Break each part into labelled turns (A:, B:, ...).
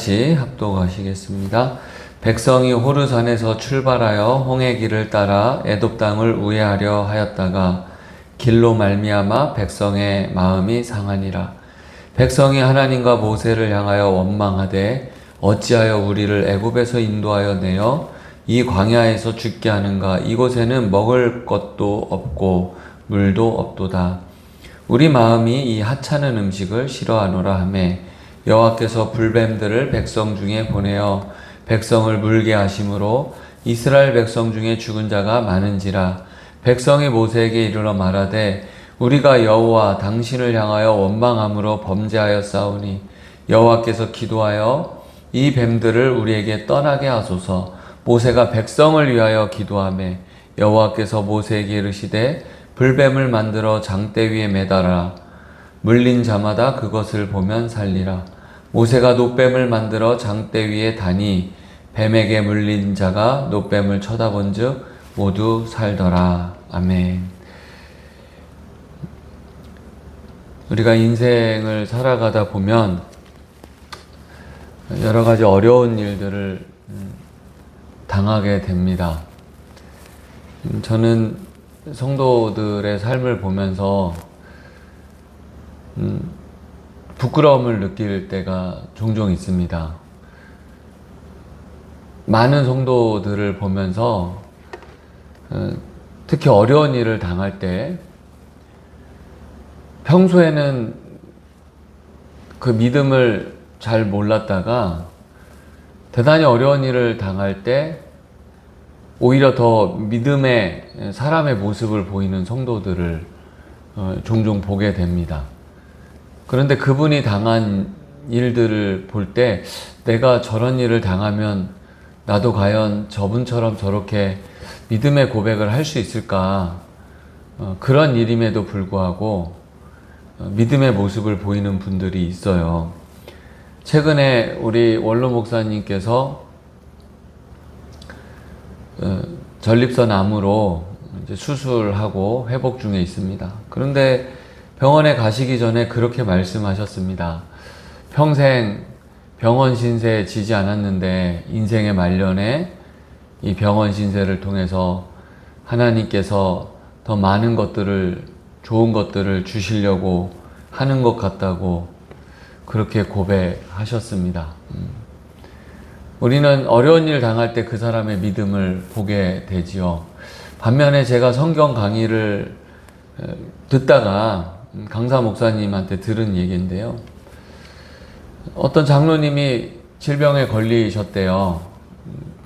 A: 같이 합독하시겠습니다. 백성이 호르산에서 출발하여 홍해 길을 따라 에돔 땅을 우회하려 하였다가 길로 말미암아 백성의 마음이 상하니라. 백성이 하나님과 모세를 향하여 원망하되 어찌하여 우리를 애굽에서 인도하여 내어 이 광야에서 죽게 하는가. 이곳에는 먹을 것도 없고 물도 없도다. 우리 마음이 이 하찮은 음식을 싫어하노라 하매 여호와께서 불뱀들을 백성 중에 보내어 백성을 물게 하심으로 이스라엘 백성 중에 죽은 자가 많은지라. 백성이 모세에게 이르러 말하되 우리가 여호와 당신을 향하여 원망함으로 범죄하였사오니 여호와께서 기도하여 이 뱀들을 우리에게 떠나게 하소서. 모세가 백성을 위하여 기도하매 여호와께서 모세에게 이르시되 불뱀을 만들어 장대 위에 매달아 물린 자마다 그것을 보면 살리라. 모세가 놋뱀을 만들어 장대 위에 다니 뱀에게 물린 자가 놋뱀을 쳐다본 즉 모두 살더라. 아멘. 우리가 인생을 살아가다 보면 여러 가지 어려운 일들을 당하게 됩니다. 저는 성도들의 삶을 보면서 부끄러움을 느낄 때가 종종 있습니다. 많은 성도들을 보면서 특히 어려운 일을 당할 때 평소에는 그 믿음을 잘 몰랐다가 대단히 어려운 일을 당할 때 오히려 더 믿음의 사람의 모습을 보이는 성도들을 종종 보게 됩니다. 그런데 그분이 당한 일들을 볼 때 내가 저런 일을 당하면 나도 과연 저분처럼 저렇게 믿음의 고백을 할 수 있을까? 그런 일임에도 불구하고 믿음의 모습을 보이는 분들이 있어요. 최근에 우리 원로 목사님께서 전립선 암으로 이제 수술하고 회복 중에 있습니다. 그런데 병원에 가시기 전에 그렇게 말씀하셨습니다. 평생 병원 신세에 지지 않았는데 인생의 말년에 이 병원 신세를 통해서 하나님께서 더 많은 것들을, 좋은 것들을 주시려고 하는 것 같다고 그렇게 고백하셨습니다. 우리는 어려운 일 당할 때 그 사람의 믿음을 보게 되지요. 반면에 제가 성경 강의를 듣다가 강사 목사님한테 들은 얘기인데요. 어떤 장로님이 질병에 걸리셨대요.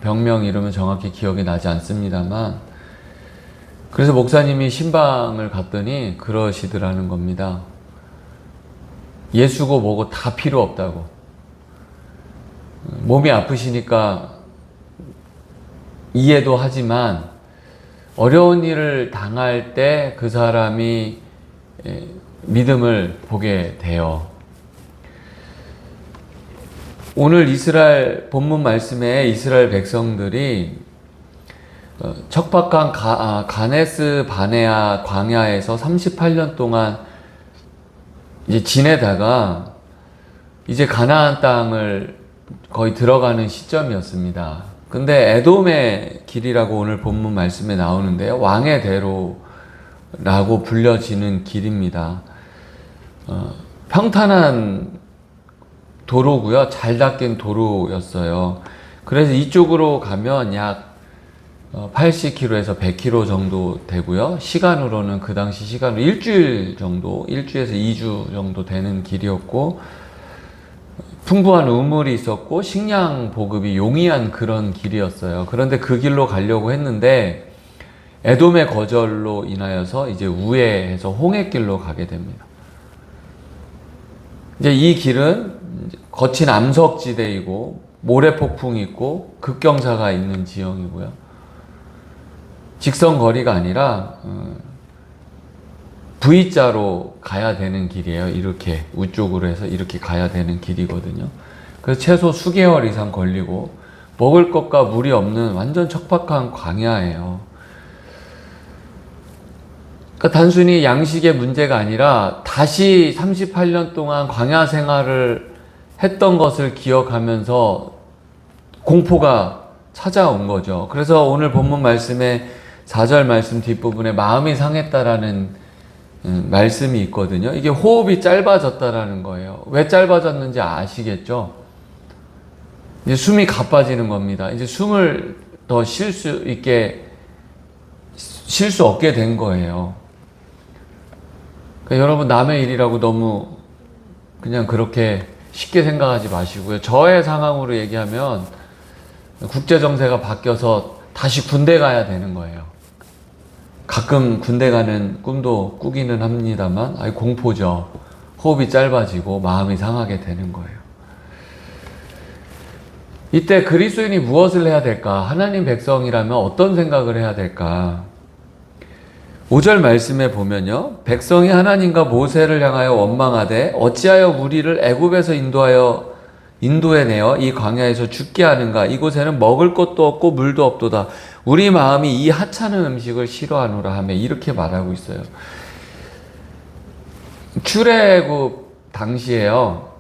A: 병명 이름은 정확히 기억이 나지 않습니다만, 그래서 목사님이 신방을 갔더니 그러시더라는 겁니다. 예수고 뭐고 다 필요 없다고. 몸이 아프시니까 이해도 하지만 어려운 일을 당할 때 그 사람이 믿음을 보게 돼요. 오늘 이스라엘 본문 말씀에 이스라엘 백성들이 척박한 가네스 바네아 광야에서 38년 동안 이제 지내다가 이제 가나안 땅을 거의 들어가는 시점이었습니다. 근데 에돔의 길이라고 오늘 본문 말씀에 나오는데요. 왕의 대로라고 불려지는 길입니다. 평탄한 도로고요. 잘 닦인 도로였어요. 그래서 이쪽으로 가면 약 80km에서 100km 정도 되고요. 시간으로는 그 당시 시간으로 일주일 정도, 일주에서 2주 정도 되는 길이었고, 풍부한 우물이 있었고 식량 보급이 용이한 그런 길이었어요. 그런데 그 길로 가려고 했는데 에돔의 거절로 인하여서 이제 우회해서 홍해길로 가게 됩니다. 이제 이 길은 거친 암석지대이고 모래폭풍이 있고 급경사가 있는 지형이고요. 직선 거리가 아니라 V자로 가야 되는 길이에요. 이렇게 우쪽으로 해서 이렇게 가야 되는 길이거든요. 그래서 최소 수개월 이상 걸리고 먹을 것과 물이 없는 완전 척박한 광야예요. 그러니까 단순히 양식의 문제가 아니라 다시 38년 동안 광야 생활을 했던 것을 기억하면서 공포가 찾아온 거죠. 그래서 오늘 본문 말씀에 4절 말씀 뒷부분에 마음이 상했다라는 말씀이 있거든요. 이게 호흡이 짧아졌다라는 거예요. 왜 짧아졌는지 아시겠죠? 이제 숨이 가빠지는 겁니다. 이제 숨을 더 쉴 수 없게 된 거예요. 그러니까 여러분, 남의 일이라고 너무 그냥 그렇게 쉽게 생각하지 마시고요. 저의 상황으로 얘기하면 국제 정세가 바뀌어서 다시 군대 가야 되는 거예요. 가끔 군대 가는 꿈도 꾸기는 합니다만, 공포죠. 호흡이 짧아지고 마음이 상하게 되는 거예요. 이때 그리스도인이 무엇을 해야 될까? 하나님 백성이라면 어떤 생각을 해야 될까? 5절 말씀에 보면요, 백성이 하나님과 모세를 향하여 원망하되 어찌하여 우리를 애굽에서 인도해 내어 이 광야에서 죽게 하는가? 이곳에는 먹을 것도 없고 물도 없도다. 우리 마음이 이 하찮은 음식을 싫어하노라 하며 이렇게 말하고 있어요. 출애굽 당시에요,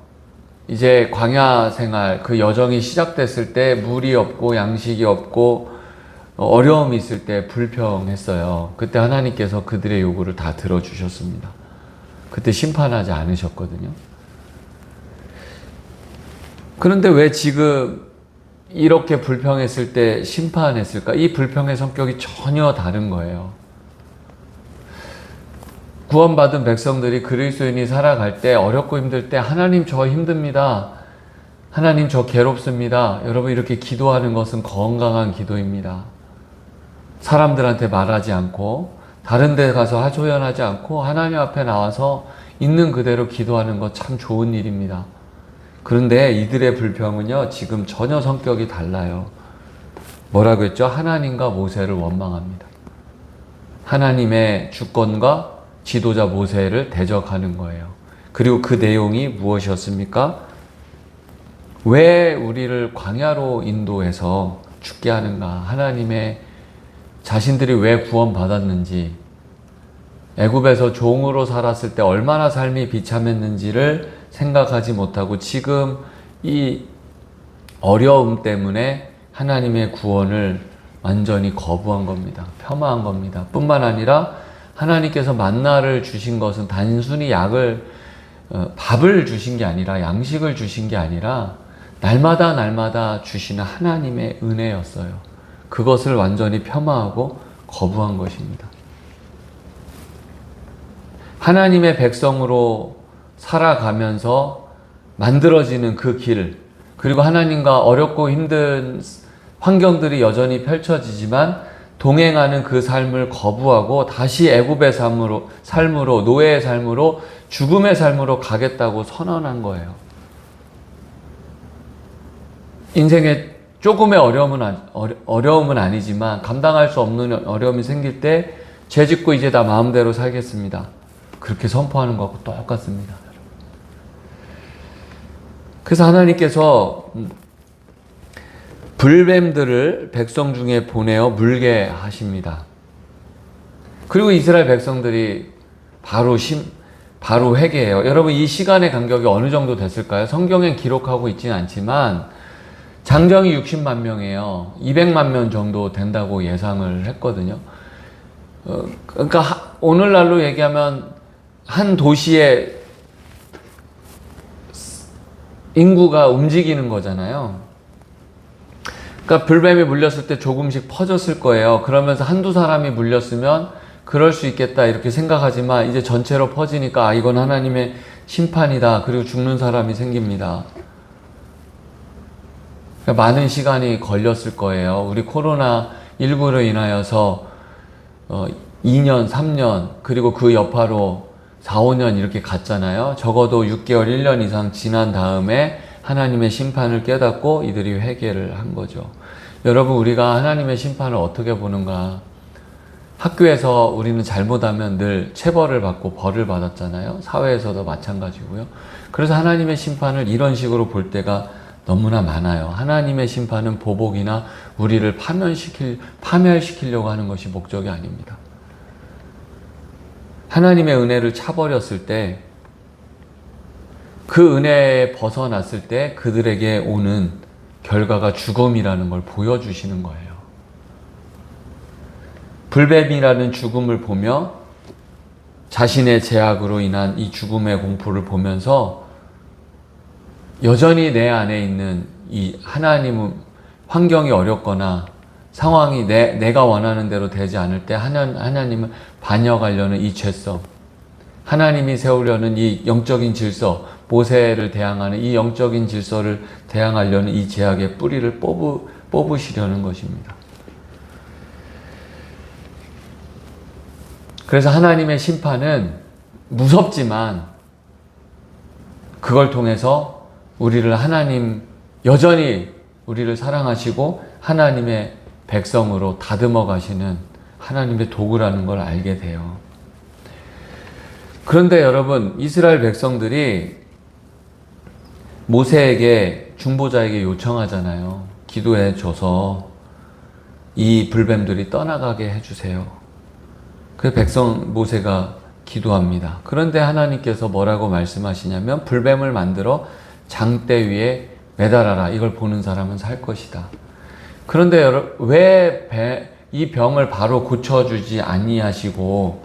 A: 이제 광야 생활, 그 여정이 시작됐을 때 물이 없고 양식이 없고 어려움이 있을 때 불평했어요. 그때 하나님께서 그들의 요구를 다 들어주셨습니다. 그때 심판하지 않으셨거든요. 그런데 왜 지금 이렇게 불평했을 때 심판했을까? 이 불평의 성격이 전혀 다른 거예요. 구원받은 백성들이 그리스도인이 살아갈 때, 어렵고 힘들 때 하나님 저 힘듭니다. 하나님 저 괴롭습니다. 여러분, 이렇게 기도하는 것은 건강한 기도입니다. 사람들한테 말하지 않고 다른 데 가서 하소연하지 않고 하나님 앞에 나와서 있는 그대로 기도하는 것 참 좋은 일입니다. 그런데 이들의 불평은요, 지금 전혀 성격이 달라요. 뭐라고 했죠? 하나님과 모세를 원망합니다. 하나님의 주권과 지도자 모세를 대적하는 거예요. 그리고 그 내용이 무엇이었습니까? 왜 우리를 광야로 인도해서 죽게 하는가? 하나님의 자신들이 왜 구원받았는지, 애굽에서 종으로 살았을 때 얼마나 삶이 비참했는지를 생각하지 못하고 지금 이 어려움 때문에 하나님의 구원을 완전히 거부한 겁니다. 폄하한 겁니다. 뿐만 아니라 하나님께서 만나를 주신 것은 단순히 밥을 주신 게 아니라, 양식을 주신 게 아니라 날마다 주시는 하나님의 은혜였어요. 그것을 완전히 폄하하고 거부한 것입니다. 하나님의 백성으로 살아가면서 만들어지는 그 길, 그리고 하나님과 어렵고 힘든 환경들이 여전히 펼쳐지지만 동행하는 그 삶을 거부하고 다시 애굽의 삶으로, 노예의 삶으로, 죽음의 삶으로 가겠다고 선언한 거예요. 인생에 조금의 어려움은 아니지만 감당할 수 없는 어려움이 생길 때 죄 짓고 이제 나 마음대로 살겠습니다. 그렇게 선포하는 것하고 똑같습니다. 그래서 하나님께서 불뱀들을 백성 중에 보내어 물게 하십니다. 그리고 이스라엘 백성들이 바로 회개해요. 여러분, 이 시간의 간격이 어느 정도 됐을까요? 성경엔 기록하고 있지는 않지만 장정이 60만 명이에요. 200만 명 정도 된다고 예상을 했거든요. 그러니까 오늘날로 얘기하면 한 도시의 인구가 움직이는 거잖아요. 그러니까 불뱀이 물렸을 때 조금씩 퍼졌을 거예요. 그러면서 한두 사람이 물렸으면 그럴 수 있겠다 이렇게 생각하지만 이제 전체로 퍼지니까 이건 하나님의 심판이다. 그리고 죽는 사람이 생깁니다. 그러니까 많은 시간이 걸렸을 거예요. 우리 코로나19로 인하여서 2년, 3년, 그리고 그 여파로 4, 5년 이렇게 갔잖아요. 적어도 6개월, 1년 이상 지난 다음에 하나님의 심판을 깨닫고 이들이 회개를 한 거죠. 여러분, 우리가 하나님의 심판을 어떻게 보는가? 학교에서 우리는 잘못하면 늘 체벌을 받고 벌을 받았잖아요. 사회에서도 마찬가지고요. 그래서 하나님의 심판을 이런 식으로 볼 때가 너무나 많아요. 하나님의 심판은 보복이나 우리를 파멸시키려고 하는 것이 목적이 아닙니다. 하나님의 은혜를 차버렸을 때 그 은혜에 벗어났을 때 그들에게 오는 결과가 죽음이라는 걸 보여주시는 거예요. 불뱀이라는 죽음을 보며 자신의 죄악으로 인한 이 죽음의 공포를 보면서 여전히 내 안에 있는 이 하나님은 환경이 어렵거나 상황이 내가 원하는 대로 되지 않을 때 하나님을 반역하려는 이 죄성, 하나님이 세우려는 이 영적인 질서, 모세를 대항하는 이 영적인 질서를 대항하려는 이 죄악의 뿌리를 뽑으시려는 것입니다. 그래서 하나님의 심판은 무섭지만 그걸 통해서 우리를 여전히 우리를 사랑하시고 하나님의 백성으로 다듬어 가시는 하나님의 도구라는 걸 알게 돼요. 그런데 여러분, 이스라엘 백성들이 모세에게, 중보자에게 요청하잖아요. 기도해 줘서 이 불뱀들이 떠나가게 해주세요. 그 모세가 기도합니다. 그런데 하나님께서 뭐라고 말씀하시냐면 불뱀을 만들어 장대 위에 매달아라. 이걸 보는 사람은 살 것이다. 그런데 왜 이 병을 바로 고쳐주지 아니하시고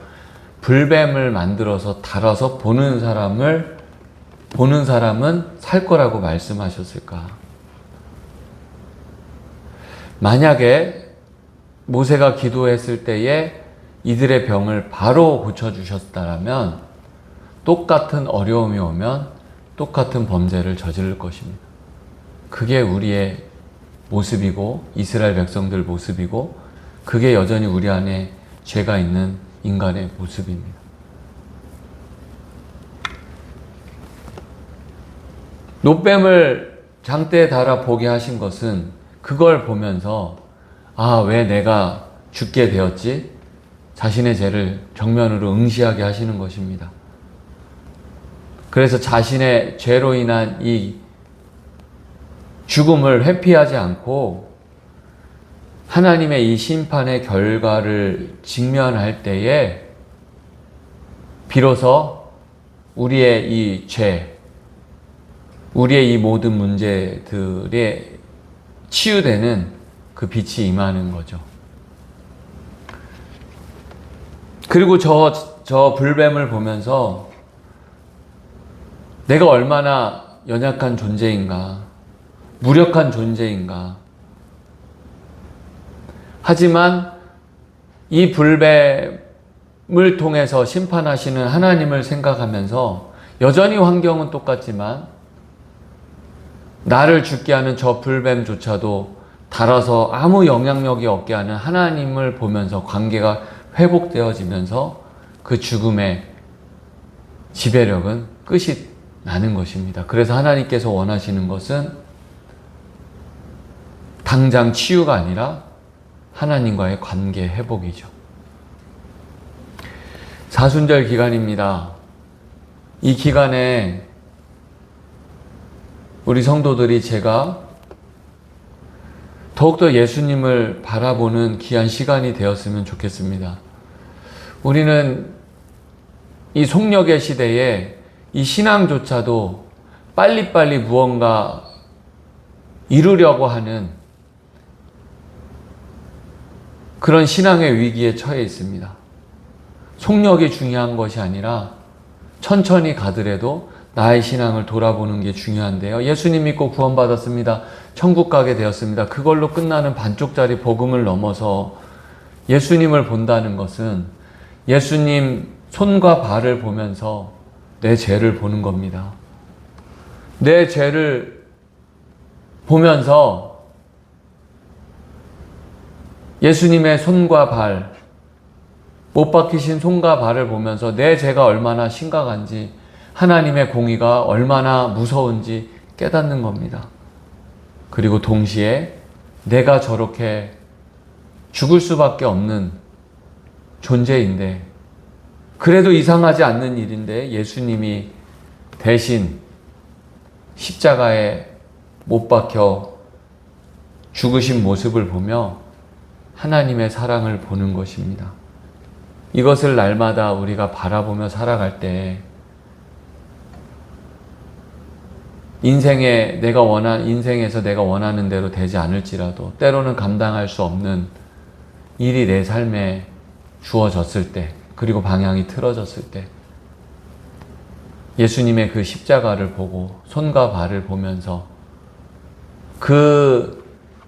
A: 불뱀을 만들어서 달아서 보는 사람은 살 거라고 말씀하셨을까? 만약에 모세가 기도했을 때에 이들의 병을 바로 고쳐주셨다면 똑같은 어려움이 오면 똑같은 범죄를 저지를 것입니다. 그게 우리의 모습이고 이스라엘 백성들 모습이고 그게 여전히 우리 안에 죄가 있는 인간의 모습입니다. 놋뱀을 장대에 달아 보게 하신 것은 그걸 보면서 왜 내가 죽게 되었지? 자신의 죄를 정면으로 응시하게 하시는 것입니다. 그래서 자신의 죄로 인한 이 죽음을 회피하지 않고 하나님의 이 심판의 결과를 직면할 때에 비로소 우리의 이 죄, 우리의 이 모든 문제들에 치유되는 그 빛이 임하는 거죠. 그리고 저 불뱀을 보면서 내가 얼마나 연약한 존재인가, 무력한 존재인가. 하지만 이 불뱀을 통해서 심판하시는 하나님을 생각하면서 여전히 환경은 똑같지만 나를 죽게 하는 저 불뱀조차도 달아서 아무 영향력이 없게 하는 하나님을 보면서 관계가 회복되어지면서 그 죽음의 지배력은 끝이 나는 것입니다. 그래서 하나님께서 원하시는 것은 당장 치유가 아니라 하나님과의 관계 회복이죠. 사순절 기간입니다. 이 기간에 우리 성도들이 제가 더욱더 예수님을 바라보는 귀한 시간이 되었으면 좋겠습니다. 우리는 이 속력의 시대에 이 신앙조차도 빨리빨리 무언가 이루려고 하는 그런 신앙의 위기에 처해 있습니다. 속력이 중요한 것이 아니라 천천히 가더라도 나의 신앙을 돌아보는 게 중요한데요. 예수님 믿고 구원받았습니다. 천국 가게 되었습니다. 그걸로 끝나는 반쪽짜리 복음을 넘어서 예수님을 본다는 것은 예수님 손과 발을 보면서 내 죄를 보는 겁니다. 내 죄를 보면서 예수님의 손과 발, 못 박히신 손과 발을 보면서 내 죄가 얼마나 심각한지, 하나님의 공의가 얼마나 무서운지 깨닫는 겁니다. 그리고 동시에 내가 저렇게 죽을 수밖에 없는 존재인데, 그래도 이상하지 않는 일인데 예수님이 대신 십자가에 못 박혀 죽으신 모습을 보며 하나님의 사랑을 보는 것입니다. 이것을 날마다 우리가 바라보며 살아갈 때 인생에서 내가 원하는 대로 되지 않을지라도 때로는 감당할 수 없는 일이 내 삶에 주어졌을 때, 그리고 방향이 틀어졌을 때, 예수님의 그 십자가를 보고 손과 발을 보면서 그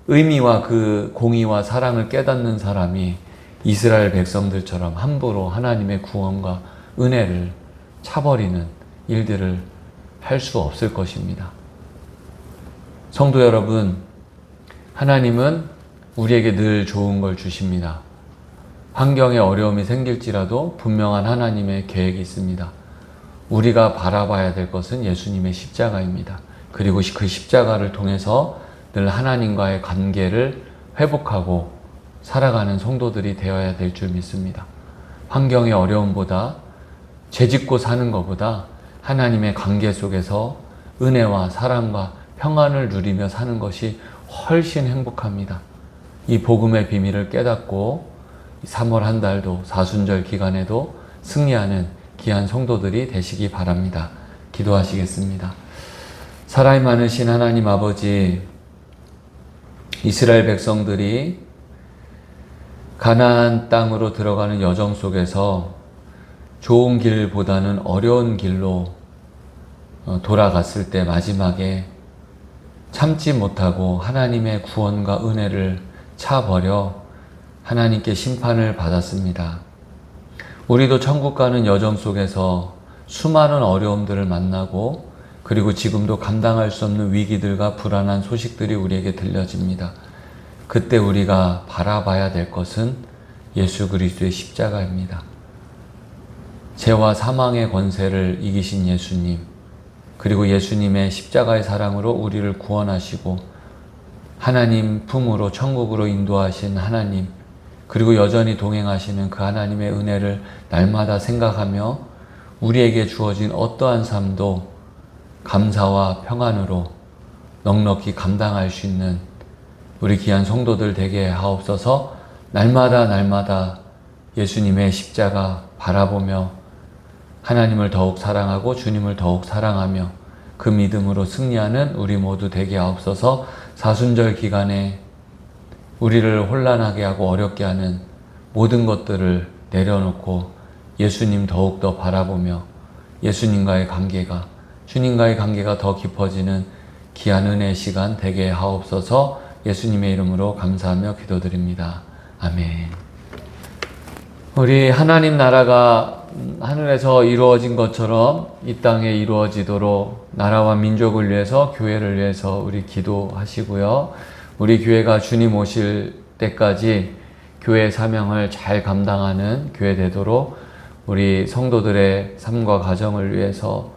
A: 의미와 그 공의와 사랑을 깨닫는 사람이 이스라엘 백성들처럼 함부로 하나님의 구원과 은혜를 차버리는 일들을 할 수 없을 것입니다. 성도 여러분, 하나님은 우리에게 늘 좋은 걸 주십니다. 환경에 어려움이 생길지라도 분명한 하나님의 계획이 있습니다. 우리가 바라봐야 될 것은 예수님의 십자가입니다. 그리고 그 십자가를 통해서 늘 하나님과의 관계를 회복하고 살아가는 성도들이 되어야 될 줄 믿습니다. 환경의 어려움보다, 죄짓고 사는 것보다 하나님의 관계 속에서 은혜와 사랑과 평안을 누리며 사는 것이 훨씬 행복합니다. 이 복음의 비밀을 깨닫고 3월 한 달도 사순절 기간에도 승리하는 귀한 성도들이 되시기 바랍니다. 기도하시겠습니다. 사랑이 많으신 하나님 아버지, 이스라엘 백성들이 가나안 땅으로 들어가는 여정 속에서 좋은 길보다는 어려운 길로 돌아갔을 때 마지막에 참지 못하고 하나님의 구원과 은혜를 차버려 하나님께 심판을 받았습니다. 우리도 천국 가는 여정 속에서 수많은 어려움들을 만나고, 그리고 지금도 감당할 수 없는 위기들과 불안한 소식들이 우리에게 들려집니다. 그때 우리가 바라봐야 될 것은 예수 그리스도의 십자가입니다. 죄와 사망의 권세를 이기신 예수님, 그리고 예수님의 십자가의 사랑으로 우리를 구원하시고 하나님 품으로 천국으로 인도하신 하나님, 그리고 여전히 동행하시는 그 하나님의 은혜를 날마다 생각하며 우리에게 주어진 어떠한 삶도 감사와 평안으로 넉넉히 감당할 수 있는 우리 귀한 성도들 되게 하옵소서. 날마다 예수님의 십자가 바라보며 하나님을 더욱 사랑하고 주님을 더욱 사랑하며 그 믿음으로 승리하는 우리 모두 되게 하옵소서. 사순절 기간에 우리를 혼란하게 하고 어렵게 하는 모든 것들을 내려놓고 예수님 더욱더 바라보며 예수님과의 관계가, 주님과의 관계가 더 깊어지는 귀한 은혜의 시간 되게 하옵소서. 예수님의 이름으로 감사하며 기도드립니다. 아멘. 우리 하나님 나라가 하늘에서 이루어진 것처럼 이 땅에 이루어지도록 나라와 민족을 위해서, 교회를 위해서 우리 기도하시고요. 우리 교회가 주님 오실 때까지 교회 사명을 잘 감당하는 교회 되도록 우리 성도들의 삶과 가정을 위해서,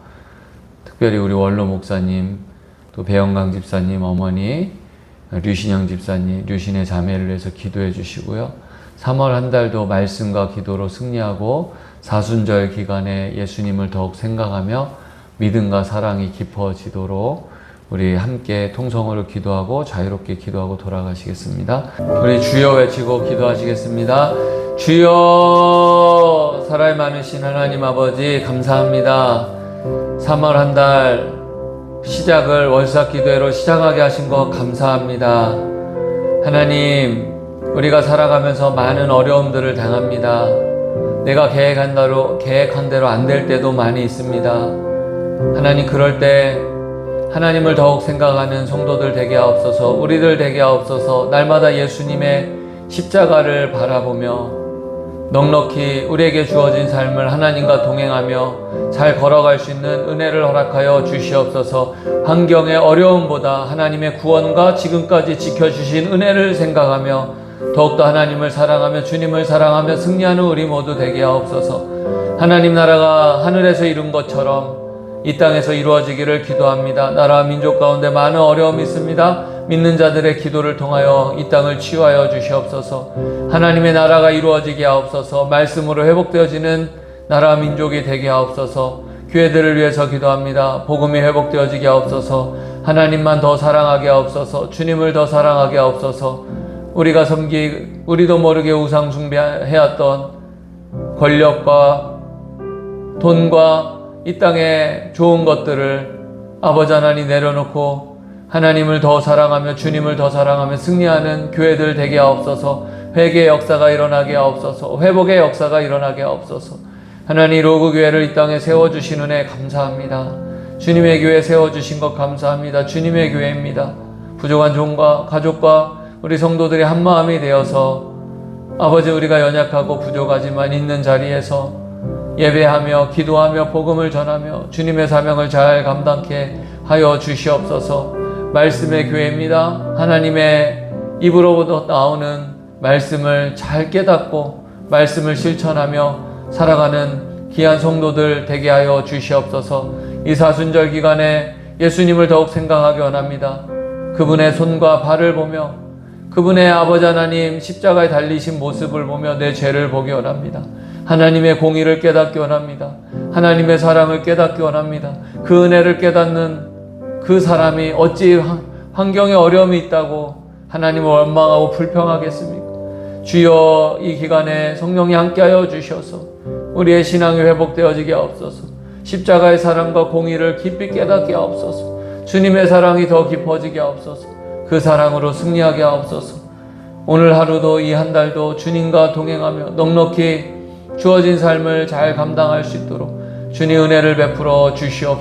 A: 특별히 우리 원로 목사님, 또 배영강 집사님 어머니, 류신영 집사님, 류신의 자매를 위해서 기도해 주시고요. 3월 한 달도 말씀과 기도로 승리하고 사순절 기간에 예수님을 더욱 생각하며 믿음과 사랑이 깊어지도록 우리 함께 통성으로 기도하고 자유롭게 기도하고 돌아가시겠습니다. 우리 주여 외치고 기도하시겠습니다. 주여, 사랑이 많으신 하나님 아버지 감사합니다. 3월 한 달 시작을 월삭 기도회로 시작하게 하신 것 감사합니다. 하나님, 우리가 살아가면서 많은 어려움들을 당합니다. 내가 계획한 대로 안 될 때도 많이 있습니다. 하나님, 그럴 때 하나님을 더욱 생각하는 성도들 되게 하옵소서. 우리들 되게 하옵소서. 날마다 예수님의 십자가를 바라보며 넉넉히 우리에게 주어진 삶을 하나님과 동행하며 잘 걸어갈 수 있는 은혜를 허락하여 주시옵소서. 환경의 어려움보다 하나님의 구원과 지금까지 지켜주신 은혜를 생각하며 더욱더 하나님을 사랑하며 주님을 사랑하며 승리하는 우리 모두 되게 하옵소서. 하나님 나라가 하늘에서 이룬 것처럼 이 땅에서 이루어지기를 기도합니다. 나라와 민족 가운데 많은 어려움이 있습니다. 믿는 자들의 기도를 통하여 이 땅을 치유하여 주시옵소서. 하나님의 나라가 이루어지게 하옵소서. 말씀으로 회복되어지는 나라와 민족이 되게 하옵소서. 교회들을 위해서 기도합니다. 복음이 회복되어지게 하옵소서. 하나님만 더 사랑하게 하옵소서. 주님을 더 사랑하게 하옵소서. 우리도 모르게 우상 숭배해왔던 권력과 돈과 이 땅의 좋은 것들을 아버지 하나님 내려놓고 하나님을 더 사랑하며 주님을 더 사랑하며 승리하는 교회들 되게 하옵소서. 회개의 역사가 일어나게 하옵소서. 회복의 역사가 일어나게 하옵소서. 하나님 로그 교회를 이 땅에 세워주신 은혜 감사합니다. 주님의 교회 세워주신 것 감사합니다. 주님의 교회입니다. 부족한 종과 가족과 우리 성도들이 한마음이 되어서 아버지 우리가 연약하고 부족하지만 있는 자리에서 예배하며 기도하며 복음을 전하며 주님의 사명을 잘 감당케 하여 주시옵소서. 말씀의 교회입니다. 하나님의 입으로부터 나오는 말씀을 잘 깨닫고 말씀을 실천하며 살아가는 귀한 성도들 되게 하여 주시옵소서. 이 사순절 기간에 예수님을 더욱 생각하기 원합니다. 그분의 손과 발을 보며 그분의 아버지 하나님 십자가에 달리신 모습을 보며 내 죄를 보기 원합니다. 하나님의 공의를 깨닫기 원합니다. 하나님의 사랑을 깨닫기 원합니다. 그 은혜를 깨닫는 그 사람이 어찌 환경에 어려움이 있다고 하나님을 원망하고 불평하겠습니까? 주여 이 기간에 성령이 함께하여 주셔서 우리의 신앙이 회복되어지게 하옵소서. 십자가의 사랑과 공의를 깊이 깨닫게 하옵소서. 주님의 사랑이 더 깊어지게 하옵소서. 그 사랑으로 승리하게 하옵소서. 오늘 하루도 이 한 달도 주님과 동행하며 넉넉히 주어진 삶을 잘 감당할 수 있도록 주님 은혜를 베풀어 주시옵소서.